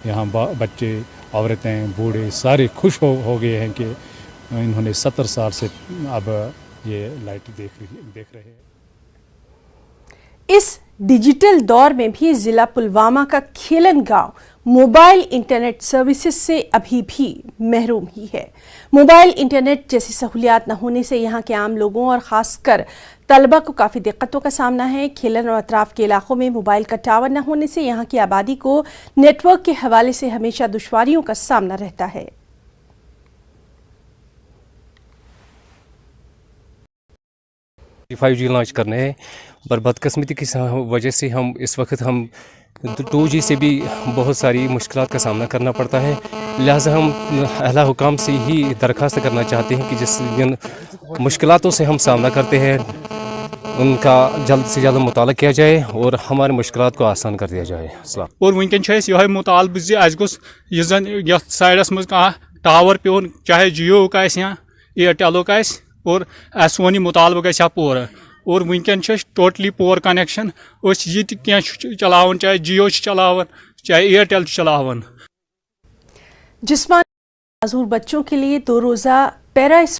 यहाँ बच्चे, औरतें, बूढ़े सारे खुश हो गए हैं कि इन्होंने 70 साल से अब ये लाइट देख रहे हैं। इस डिजिटल दौर में भी जिला पुलवामा का खेलन गांव मोबाइल इंटरनेट सर्विसेज से अभी भी महरूम ही है। मोबाइल इंटरनेट जैसी सहूलियात न होने से यहाँ के आम लोगों और खासकर तलबा को काफ़ी दिक्कतों का सामना है। खेलन और अतराफ के इलाकों में मोबाइल का टावर न होने से यहाँ की आबादी को नेटवर्क के हवाले से हमेशा दुश्वारियों का सामना रहता है। 5G लॉन्च करने हैं, पर बदकिस्मती की वजह से हम इस वक्त 2G से भी बहुत सारी मुश्किलात का सामना करना पड़ता है। लिहाजा हम अहला हुकाम से ही दरख्वास्त करना चाहते हैं कि जिन मुश्किलातों से हम सामना करते हैं उनका जल्द से जल्द मुताला किया जाए और हमारे मुश्किलात को आसान कर दिया जाए। और वनकन यह मुतालब जी अस गोस साइडस मज टावर पेन, चाहे जियो का या एयरटेलो का और सोन मुतालब गया पूरा। और वनकन टोटली पोर कनेक्शन ये चलावन, चाहे जियो चलावन, चाहे एयरटेल चलावन। जिस्मानी माजूर बच्चों के लिए 2 रोज़ा पैरा